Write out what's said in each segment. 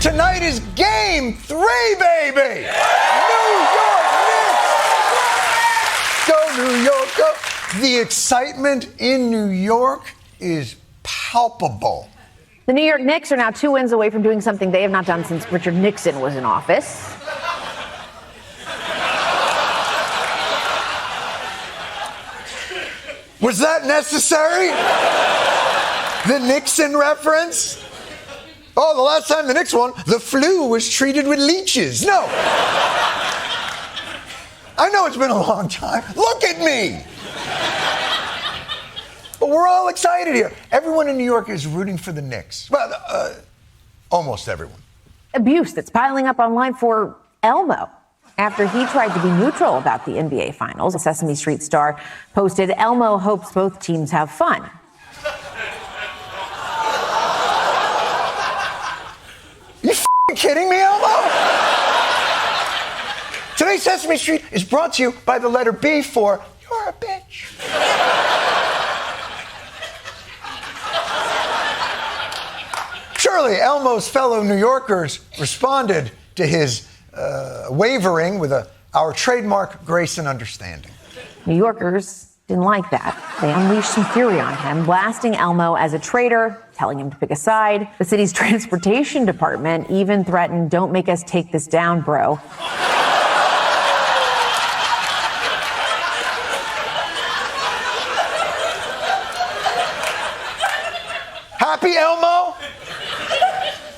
Tonight is Game 3, baby! New York Knicks! Go, New York, go! The excitement in New York is palpable. The New York Knicks are now 2 wins away from doing something they have not done since Richard Nixon was in office. Was that necessary? The Nixon reference? Oh, the last time the Knicks won, the flu was treated with leeches. No. I know it's been a long time. Look at me. But we're all excited here. Everyone in New York is rooting for the Knicks. Well, almost everyone. Abuse that's piling up online for Elmo after he tried to be neutral about the NBA Finals. A Sesame Street star posted, Elmo hopes both teams have fun. You f***ing kidding me, Elmo? Today's Sesame Street is brought to you by the letter B for you're a bitch. Surely Elmo's fellow New Yorkers responded to his wavering with our trademark grace and understanding. New Yorkers didn't like that. They unleashed some fury on him, blasting Elmo as a traitor, telling him to pick a side. The city's transportation department even threatened, don't make us take this down, bro. Happy, Elmo?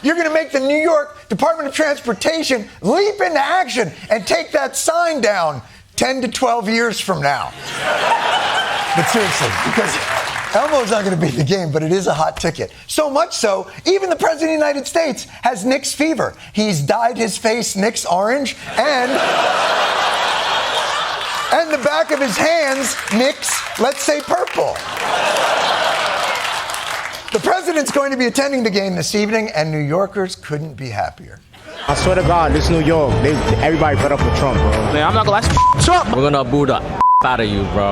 You're going to make the New York Department of Transportation leap into action and take that sign down 10 to 12 years from now. But seriously, because Elmo's not going to beat the game, but it is a hot ticket. So much so, even the President of the United States has Knicks fever. He's dyed his face Knicks orange and the back of his hands Knicks, let's say, purple. The president's going to be attending the game this evening, and New Yorkers couldn't be happier. I swear to God, this New York, everybody put up with Trump, bro. Man, I'm not gonna lie, Trump. We're gonna boo the out of you, bro.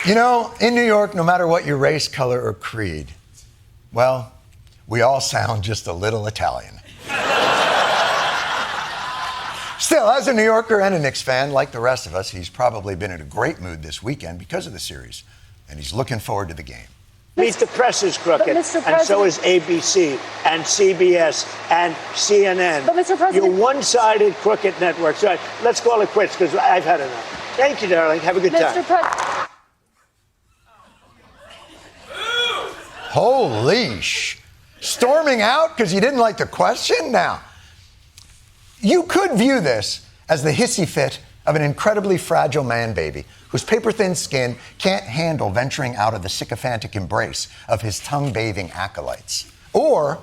You know, in New York, no matter what your race, color, or creed, well, we all sound just a little Italian. Still, as a New Yorker and a Knicks fan, like the rest of us, he's probably been in a great mood this weekend because of the series, and he's looking forward to the game. Meet the press is crooked, and so is ABC and CBS and CNN. But Mr. President, your one-sided crooked network. So let's call it quits because I've had enough. Thank you, darling. Have a good time. Holy storming out because you didn't like the question? Now, you could view this as the hissy fit of an incredibly fragile man baby whose paper-thin skin can't handle venturing out of the sycophantic embrace of his tongue-bathing acolytes. Or,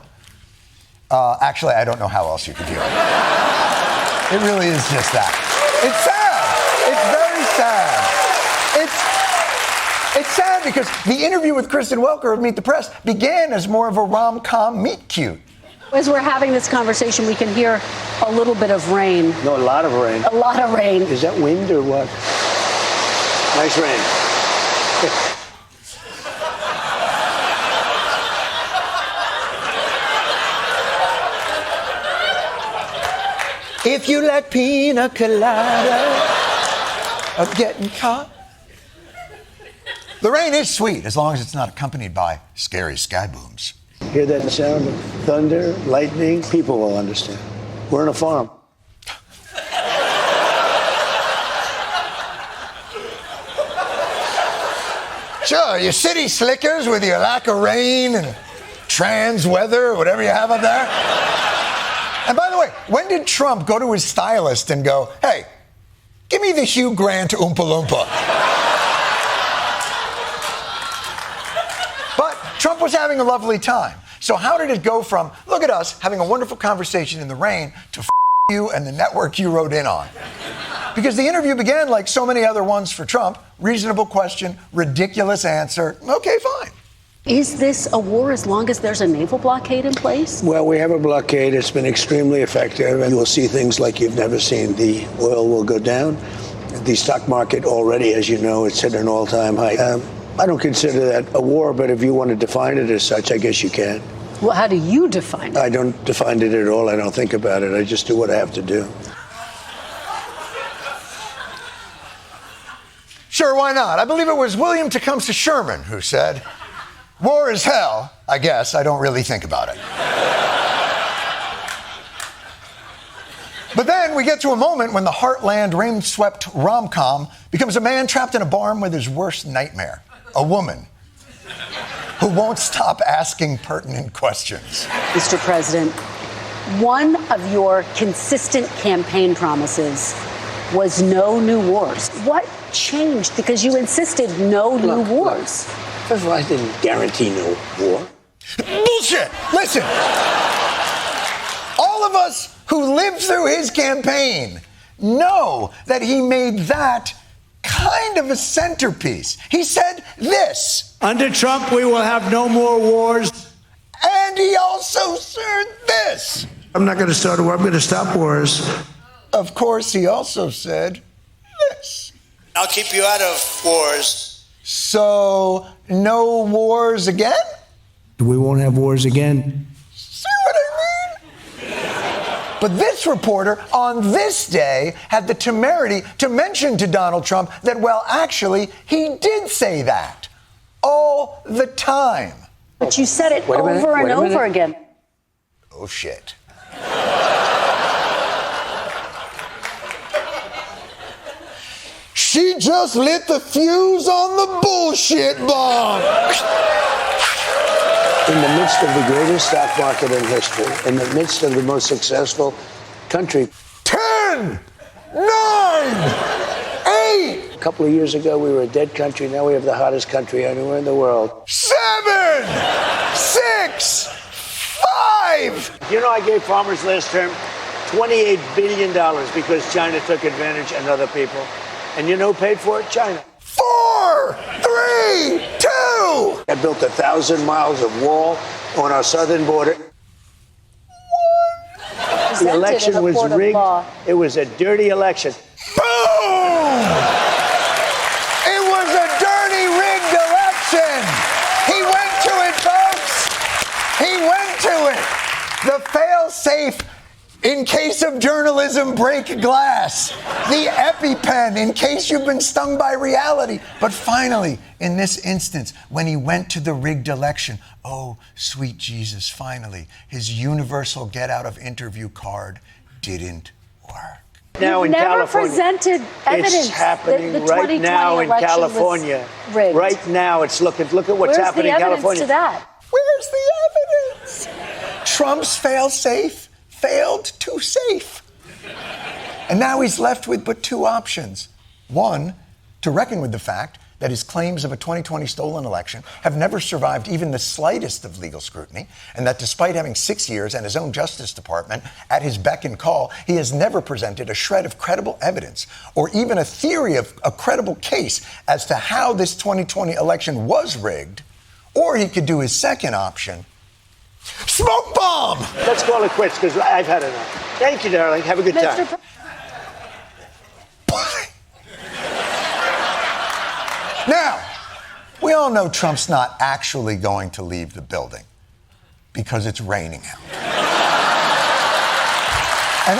actually, I don't know how else you could view it. It really is just that. It's sad. It's very sad. It's sad because the interview with Kristen Welker of Meet the Press began as more of a rom-com meet-cute. As we're having this conversation, we can hear a little bit of rain. No, a lot of rain. A lot of rain. Is that wind or what? Nice rain. If you like pina colada of getting caught. The rain is sweet as long as it's not accompanied by scary sky booms. Hear that sound of thunder, lightning? People will understand. We're on a farm. Sure, you city slickers with your lack of rain and trans weather or whatever you have up there. And by the way, when did Trump go to his stylist and go, hey, give me the Hugh Grant Oompa Loompa? But Trump was having a lovely time. So how did it go from, look at us, having a wonderful conversation in the rain, to you and the network you wrote in on? Because the interview began like so many other ones for Trump. Reasonable question, ridiculous answer. Okay, fine. Is this a war as long as there's a naval blockade in place? Well, we have a blockade. It's been extremely effective, and we'll see things like you've never seen. The oil will go down. The stock market already, as you know, it's hit an all-time high. I don't consider that a war, but if you want to define it as such, I guess you can. Well, how do you define it? I don't define it at all. I don't think about it. I just do what I have to do. Sure, why not? I believe it was William Tecumseh Sherman who said, "War is hell. I guess I don't really think about it." But then we get to a moment when the heartland rain-swept rom-com becomes a man trapped in a barn with his worst nightmare, a woman who won't stop asking pertinent questions. Mr. President, one of your consistent campaign promises was no new wars. What changed? Because you insisted no new wars. First of all, I didn't guarantee no war. Bullshit! Listen, all of us who lived through his campaign know that he made that kind of a centerpiece. He said this. Under Trump, we will have no more wars. And he also said this. I'm not going to start a war. I'm going to stop wars. Of course, he also said this. I'll keep you out of wars. So, no wars again? We won't have wars again. See what I mean? But this reporter, on this day, had the temerity to mention to Donald Trump that, well, actually, he did say that. All the time. But you said it over and over again. Oh, shit. She just lit the fuse on the bullshit bomb. In the midst of the greatest stock market in history, in the midst of the most successful country. 10, 9, 8. A couple of years ago, we were a dead country. Now we have the hottest country anywhere in the world. 7, 6, 5. You know, I gave farmers last term $28 billion because China took advantage and other people. And you know who paid for it? China. 4, 3, 2. I built 1,000 miles of wall on our southern border. The election was rigged. It was a dirty election. Boom! It was a dirty, rigged election. He went to it, folks. He went to it. The fail-safe in case of journalism break glass. The EpiPen in case you've been stung by reality. But finally, in this instance, when he went to the rigged election, oh, sweet Jesus, finally, his universal get-out-of-interview card didn't work. Now in never California, presented evidence it's happening that the right now in election California. was rigged. Right now, it's look at what's Where's happening in the evidence California. to that? Where's the evidence? Trump's fail-safe failed too safe. And now he's left with but two options. One, to reckon with the fact that his claims of a 2020 stolen election have never survived even the slightest of legal scrutiny, and that despite having 6 years and his own Justice Department at his beck and call, he has never presented a shred of credible evidence or even a theory of a credible case as to how this 2020 election was rigged. Or he could do his second option, smoke bomb! Let's call it quits because I've had enough. Thank you, darling. Have a good time. Now, we all know Trump's not actually going to leave the building because it's raining out. And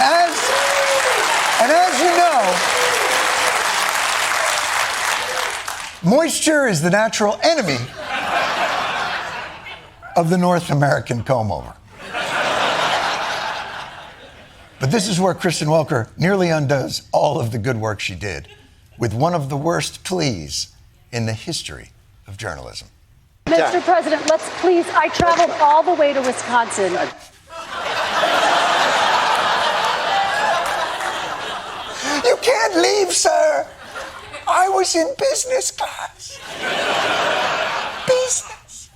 as you know, moisture is the natural enemy of the North American comb-over. But this is where Kristen Welker nearly undoes all of the good work she did with one of the worst pleas in the history of journalism. Mr. President, let's please, I traveled all the way to Wisconsin. You can't leave, sir. I was in business class. Business.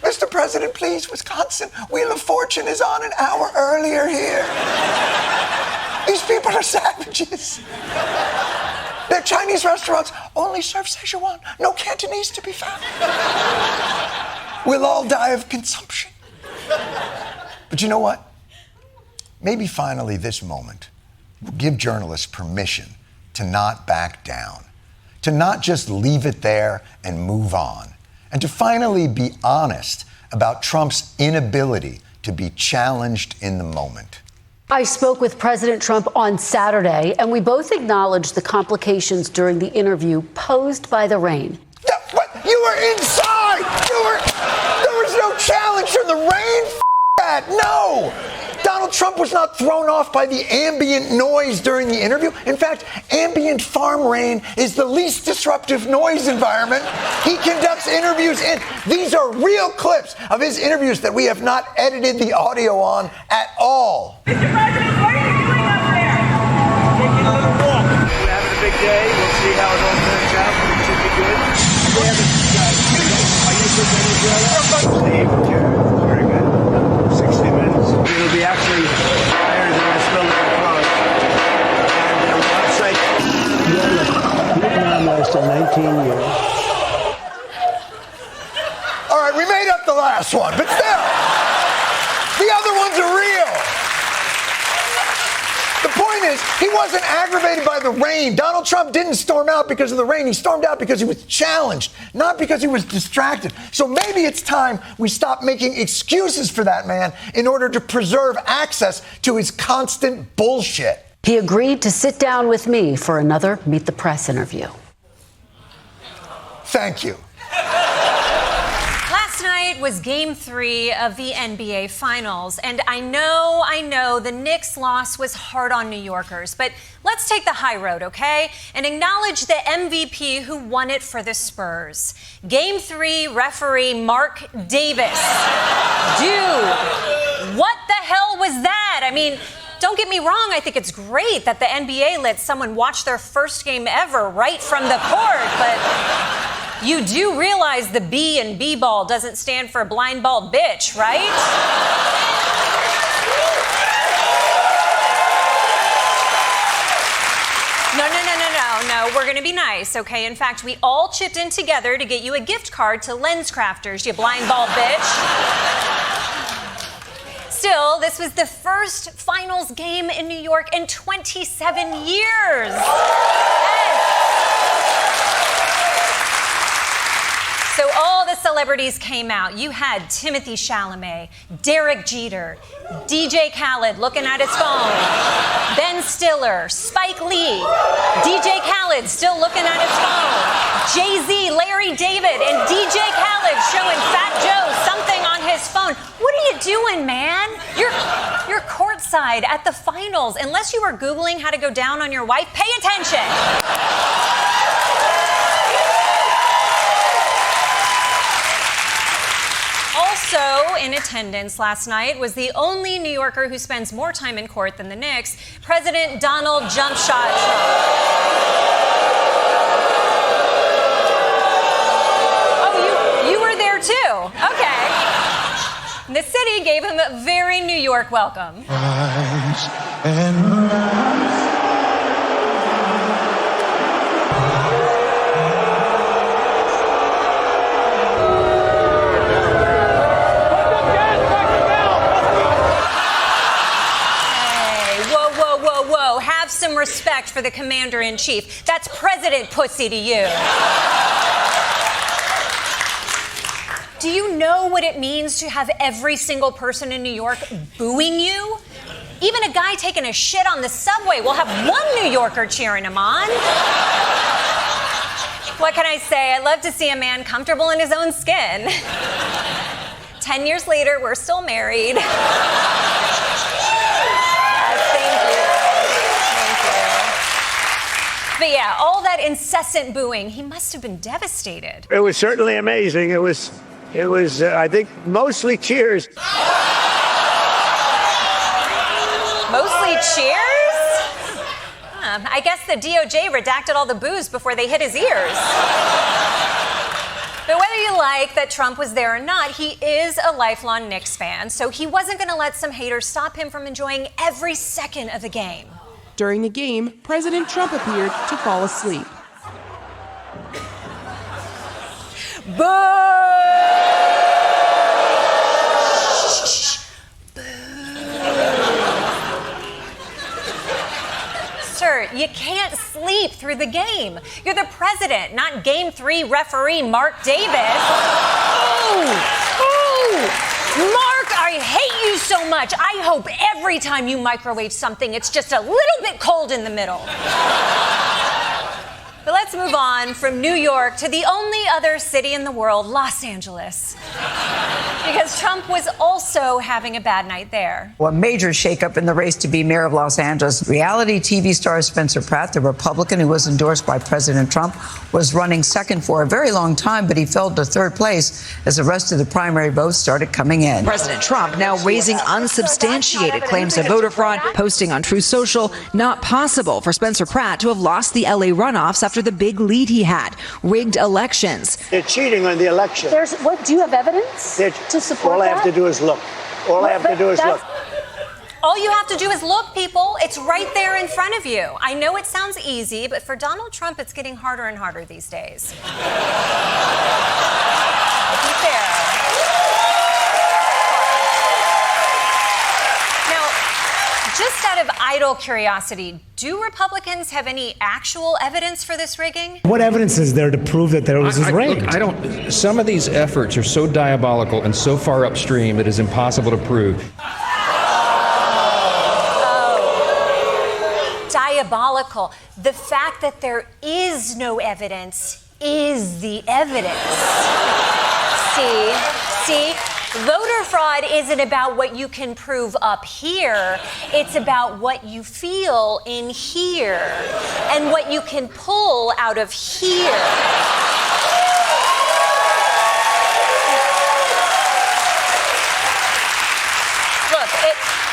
Mr. President, please, Wisconsin, Wheel of Fortune is on an hour earlier here. These people are savages. Their Chinese restaurants only serve Szechuan. No Cantonese to be found. We'll all die of consumption. But you know what? Maybe finally this moment will give journalists permission to not back down, to not just leave it there and move on, and to finally be honest about Trump's inability to be challenged in the moment. I spoke with President Trump on Saturday, and we both acknowledged the complications during the interview posed by the rain. What? You were inside! There was no challenge from the rain? That. No! Donald Trump was not thrown off by the ambient noise during the interview. In fact, ambient farm rain is the least disruptive noise environment he conducts interviews in. These are real clips of his interviews that we have not edited the audio on at all. Mr. President, what are you doing up there? Taking a little walk. We're having a big day. We'll see how it all turns out, but it should be good. Are you very good. 60 minutes. It'll be actually higher than I smell in the car. And we're on site. Vietnam lasted 19 years. All right, we made up the last one, but still, the other ones are real. The point is, he wasn't aggravated by the rain. Donald Trump didn't storm out because of the rain. He stormed out because he was challenged, not because he was distracted. So maybe it's time we stop making excuses for that man in order to preserve access to his constant bullshit. He agreed to sit down with me for another Meet the Press interview. Thank you. Last night was Game 3 of the NBA Finals, and I know the Knicks' loss was hard on New Yorkers, but let's take the high road, okay? And acknowledge the MVP who won it for the Spurs. Game 3 referee Mark Davis. Dude, what the hell was that? I mean, don't get me wrong, I think it's great that the NBA lets someone watch their first game ever right from the court, but you do realize the B in B-ball doesn't stand for blind bald bitch, right? No, we're gonna be nice, okay? In fact, we all chipped in together to get you a gift card to Lens Crafters, you blind bald bitch. Still, this was the first finals game in New York in 27 years. So all the celebrities came out. You had Timothy Chalamet, Derek Jeter, DJ Khaled looking at his phone, Ben Stiller, Spike Lee, DJ Khaled still looking at his phone, Jay-Z, Larry David, and DJ Khaled showing Fat Joe something on his phone. What are you doing, man? You're courtside at the finals. Unless you were Googling how to go down on your wife, pay attention. Also in attendance last night was the only New Yorker who spends more time in court than the Knicks, President Donald Jumpshot Trump. Oh, you were there too. Okay. The city gave him a very New York welcome. Have some respect for the commander-in-chief. That's President Pussy to you. Do you know what it means to have every single person in New York booing you? Even a guy taking a shit on the subway will have one New Yorker cheering him on. What can I say? I love to see a man comfortable in his own skin. 10 years later, we're still married. But yeah, all that incessant booing, he must have been devastated. It was certainly amazing. It was, I think, mostly cheers. Mostly cheers? I guess the DOJ redacted all the boos before they hit his ears. But whether you like that Trump was there or not, he is a lifelong Knicks fan, so he wasn't going to let some haters stop him from enjoying every second of the game. During the game, President Trump appeared to fall asleep. Boo! Sir, you can't sleep sleep through the game. You're the president, not Game 3 referee Mark Davis. Mark, I hate you so much. I hope every time you microwave something, it's just a little bit cold in the middle. But let's move on from New York to the only other city in the world, Los Angeles. Because Trump was also having a bad night there. A major shakeup in the race to be mayor of Los Angeles. Reality TV star Spencer Pratt, the Republican who was endorsed by President Trump, was running second for a very long time, but he fell to third place as the rest of the primary votes started coming in. President Trump now raising unsubstantiated claims of voter fraud, posting on Truth Social, not possible for Spencer Pratt to have lost the LA runoffs after the big lead he had, rigged elections. They're cheating on the election. Do you have evidence to support All I have that? to do is look. All I have to do is look. All you have to do is look, people. It's right there in front of you. I know it sounds easy, but for Donald Trump, it's getting harder and harder these days. To be fair. Now, just out of idle curiosity, do Republicans have any actual evidence for this rigging? What evidence is there to prove that there was rigged? Look, some of these efforts are so diabolical and so far upstream that it's impossible to prove. Diabolical. The fact that there is no evidence is the evidence. See? Voter fraud isn't about what you can prove up here. It's about what you feel in here and what you can pull out of here. Look,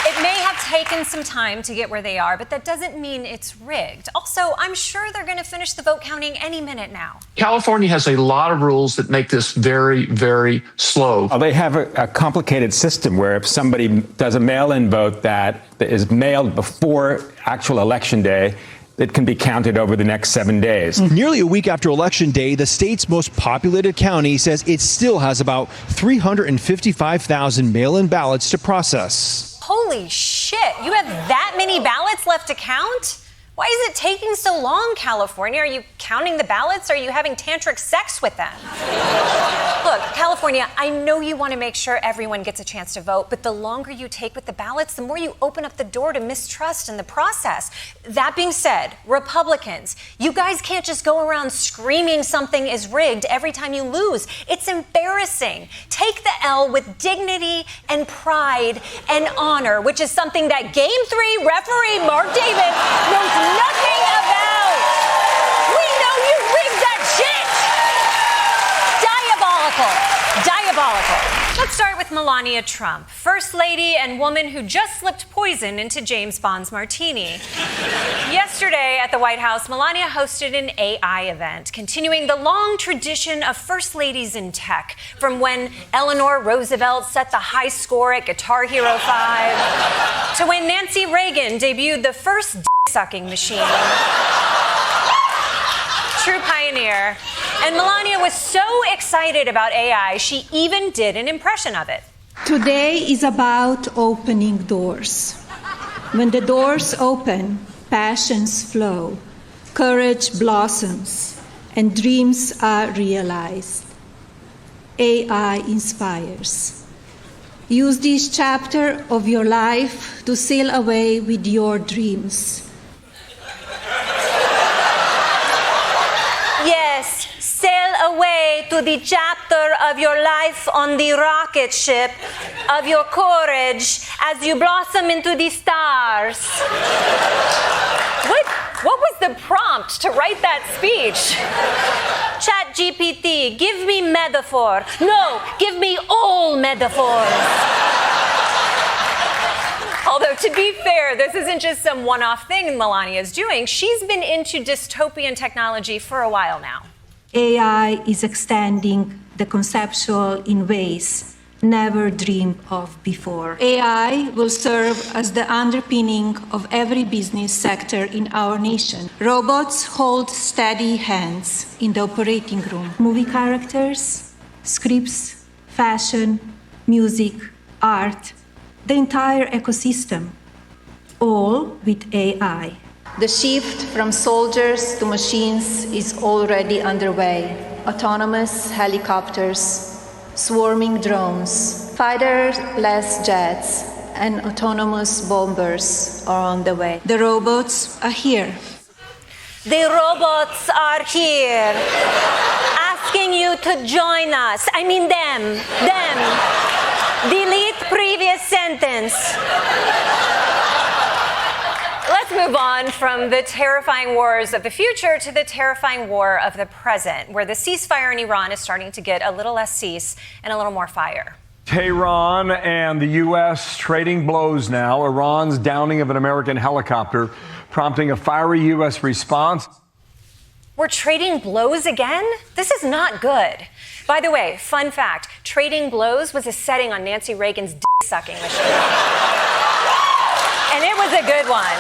it may have taken some time to get where they are, but that doesn't mean it's rigged. Also, I'm sure they're going to finish the vote counting any minute now. California has a lot of rules that make this very, very slow. They have a complicated system where if somebody does a mail-in vote that is mailed before actual election day, it can be counted over the next 7 days. Nearly a week after Election Day, the state's most populated county says it still has about 355,000 mail-in ballots to process. Holy shit, you have that many ballots left to count? Why is it taking so long, California? Are you counting the ballots? Are you having tantric sex with them? Look, California, I know you want to make sure everyone gets a chance to vote, but the longer you take with the ballots, the more you open up the door to mistrust in the process. That being said, Republicans, you guys can't just go around screaming something is rigged every time you lose. It's embarrassing. Take the L with dignity and pride and honor, which is something that Game 3 referee Mark Davis knows nothing about. We know you rigged that shit. Diabolical. Let's start with Melania Trump, First Lady and woman who just slipped poison into James Bond's martini. Yesterday at the White House, Melania hosted an AI event, continuing the long tradition of First Ladies in tech, from when Eleanor Roosevelt set the high score at Guitar Hero 5, to when Nancy Reagan debuted the first sucking machine. True pioneer. And Melania was so excited about AI, she even did an impression of it. Today is about opening doors. When the doors open, passions flow, courage blossoms, and dreams are realized. AI inspires. Use this chapter of your life to sail away with your dreams. Yes, sail away to the chapter of your life on the rocket ship of your courage as you blossom into the stars. What was the prompt to write that speech? Chat GPT, give me metaphor. No, give me all metaphors. Although, to be fair, this isn't just some one-off thing Melania's doing. She's been into dystopian technology for a while now. AI is extending the conceptual in ways never dreamed of before. AI will serve as the underpinning of every business sector in our nation. Robots hold steady hands in the operating room. Movie characters, scripts, fashion, music, art, the entire ecosystem, all with AI. The shift from soldiers to machines is already underway. Autonomous helicopters, swarming drones, fighter-less jets, and autonomous bombers are on the way. The robots are here. The robots are here, asking you to join us. I mean them. Delete previous sentence. Let's move on from the terrifying wars of the future to the terrifying war of the present, where the ceasefire in Iran is starting to get a little less cease and a little more fire. Tehran and the U.S. trading blows now. Iran's downing of an American helicopter prompting a fiery U.S. response. We're trading blows again? This is not good. By the way, fun fact, trading blows was a setting on Nancy Reagan's dick-sucking machine. And it was a good one.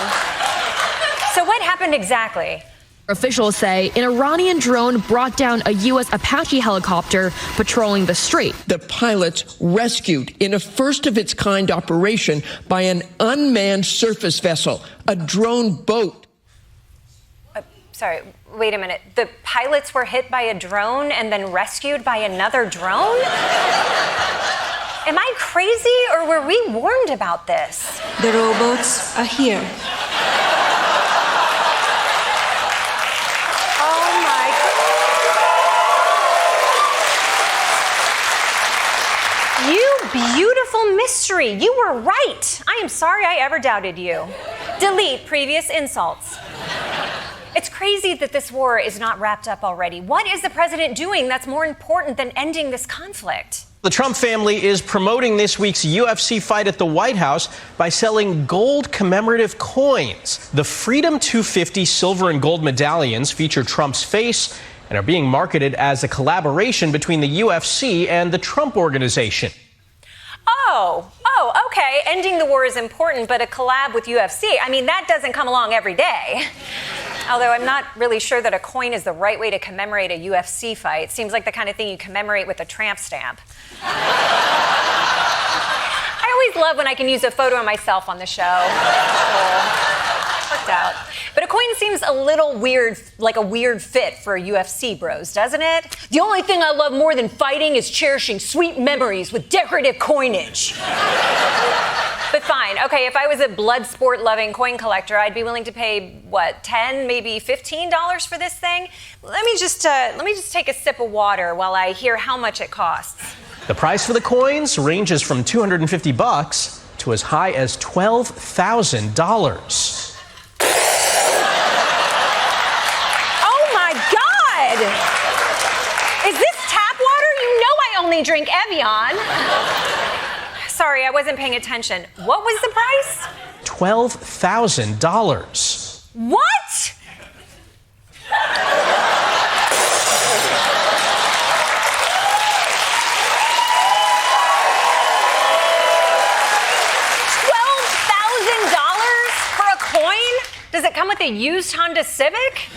So what happened exactly? Officials say an Iranian drone brought down a U.S. Apache helicopter patrolling the strait. The pilots rescued in a first-of-its-kind operation by an unmanned surface vessel, a drone boat. Sorry, wait a minute. The pilots were hit by a drone and then rescued by another drone? Am I crazy, or were we warned about this? The robots are here. Oh my God. You beautiful mystery. You were right. I am sorry I ever doubted you. Delete previous insults. It's crazy that this war is not wrapped up already. What is the president doing that's more important than ending this conflict? The Trump family is promoting this week's UFC fight at the White House by selling gold commemorative coins. The Freedom 250 silver and gold medallions feature Trump's face and are being marketed as a collaboration between the UFC and the Trump Organization. Oh, okay. Ending the war is important, but a collab with UFC, I mean, that doesn't come along every day. Although I'm not really sure that a coin is the right way to commemorate a UFC fight. Seems like the kind of thing you commemorate with a tramp stamp. I always love when I can use a photo of myself on the show. Cool. Worked out. But a coin seems a little weird, like a weird fit for UFC bros, doesn't it? The only thing I love more than fighting is cherishing sweet memories with decorative coinage. But fine. Okay, if I was a blood sport loving coin collector, I'd be willing to pay, what, $10, maybe $15 for this thing? Let me just take a sip of water while I hear how much it costs. The price for the coins ranges from $250 to as high as $12,000. Oh my God! Is this tap water? You know I only drink Evian. Sorry, I wasn't paying attention. What was the price? $12,000. What? $12,000 for a coin? Does it come with a used Honda Civic?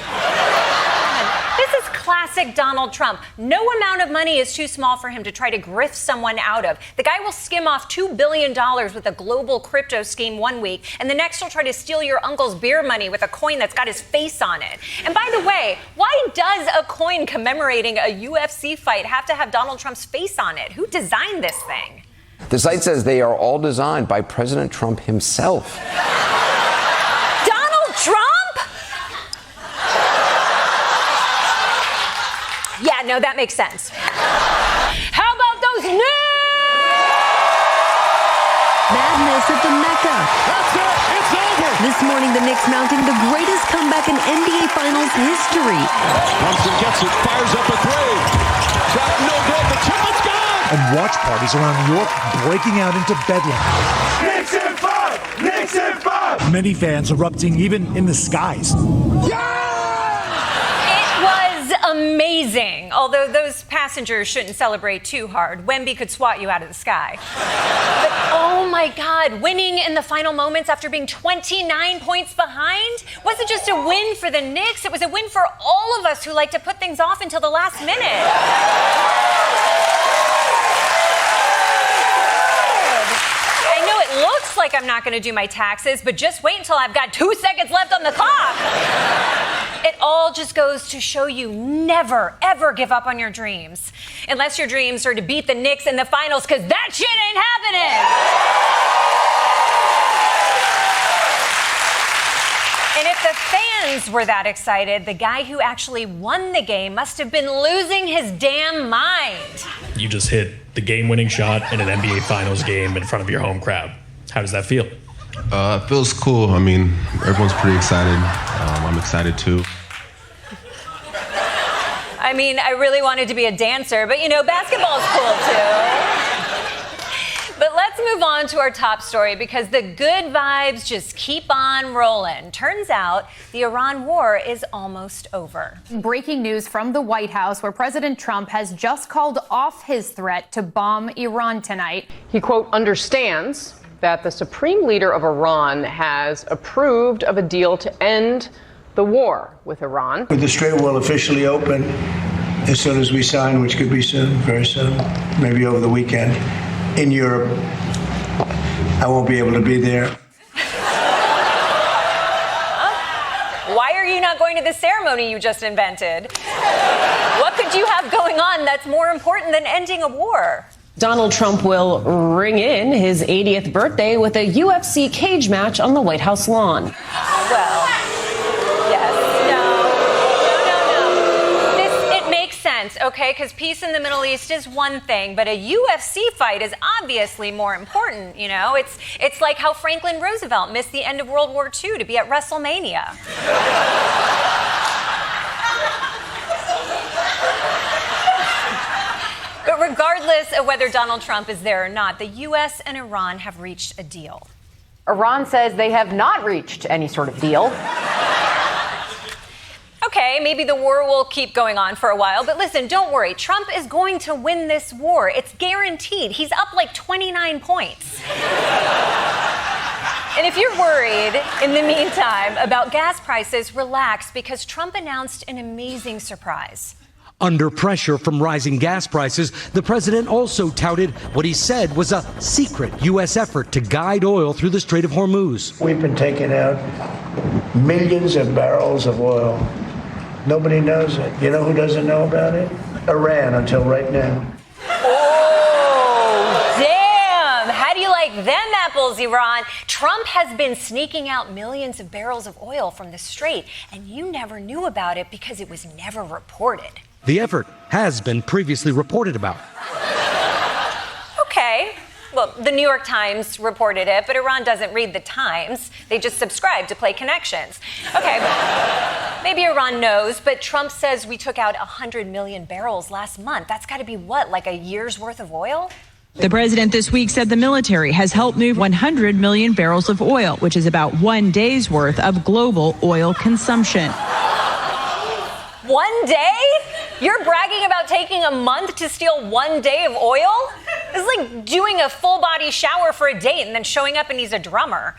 This is classic Donald Trump. No amount of money is too small for him to try to grift someone out of. The guy will skim off $2 billion with a global crypto scheme one week, and the next he'll try to steal your uncle's beer money with a coin that's got his face on it. And by the way, why does a coin commemorating a UFC fight have to have Donald Trump's face on it? Who designed this thing? The site says they are all designed by President Trump himself. Donald Trump? Yeah, no, that makes sense. How about those Knicks? Madness at the Mecca. That's it. It's over. This morning, the Knicks mounting the greatest comeback in NBA Finals history. Brunson gets it, fires up a three. Shot no good. The tip is gone. And watch parties around New York breaking out into bedlam. Knicks in 5. Knicks in 5. Many fans erupting even in the skies. Amazing. Although those passengers shouldn't celebrate too hard. Wemby could swat you out of the sky. But oh my God, winning in the final moments after being 29 points behind wasn't just a win for the Knicks. It was a win for all of us who like to put things off until the last minute. I know it looks like like I'm not going to do my taxes, but just wait until I've got 2 seconds left on the clock. It all just goes to show you never, ever give up on your dreams. Unless your dreams are to beat the Knicks in the finals, because that shit ain't happening. And if the fans were that excited, the guy who actually won the game must have been losing his damn mind. You just hit the game-winning shot in an NBA Finals game in front of your home crowd. How does that feel? It feels cool. I mean, everyone's pretty excited. I'm excited too. I mean, I really wanted to be a dancer, but basketball's cool too. But let's move on to our top story because the good vibes just keep on rolling. Turns out the Iran war is almost over. Breaking news from the White House, where President Trump has just called off his threat to bomb Iran tonight. He, quote, understands that the supreme leader of Iran has approved of a deal to end the war with Iran. The Strait will officially open as soon as we sign, which could be soon, very soon, maybe over the weekend. In Europe, I won't be able to be there. Why are you not going to the ceremony you just invented? What could you have going on that's more important than ending a war? Donald Trump will ring in his 80th birthday with a UFC cage match on the White House lawn. Well, yes. No. It makes sense, okay? Because peace in the Middle East is one thing, but a UFC fight is obviously more important, It's like how Franklin Roosevelt missed the end of World War II to be at WrestleMania. But regardless of whether Donald Trump is there or not, the U.S. and Iran have reached a deal. Iran says they have not reached any sort of deal. Okay, maybe the war will keep going on for a while, but listen, don't worry. Trump is going to win this war. It's guaranteed. He's up like 29 points. And if you're worried in the meantime about gas prices, relax, because Trump announced an amazing surprise. Under pressure from rising gas prices, the president also touted what he said was a secret U.S. effort to guide oil through the Strait of Hormuz. We've been taking out millions of barrels of oil. Nobody knows it. You know who doesn't know about it? Iran, until right now. Oh, damn! How do you like them apples, Iran? Trump has been sneaking out millions of barrels of oil from the Strait, and you never knew about it because it was never reported. The effort has been previously reported about. Okay. Well, the New York Times reported it, but Iran doesn't read the Times. They just subscribe to Play Connections. Okay, maybe Iran knows, but Trump says we took out 100 million barrels last month. That's got to be what, like a year's worth of oil? The president this week said the military has helped move 100 million barrels of oil, which is about 1 day's worth of global oil consumption. 1 day? You're bragging about taking a month to steal 1 day of oil? It's like doing a full body shower for a date and then showing up and he's a drummer.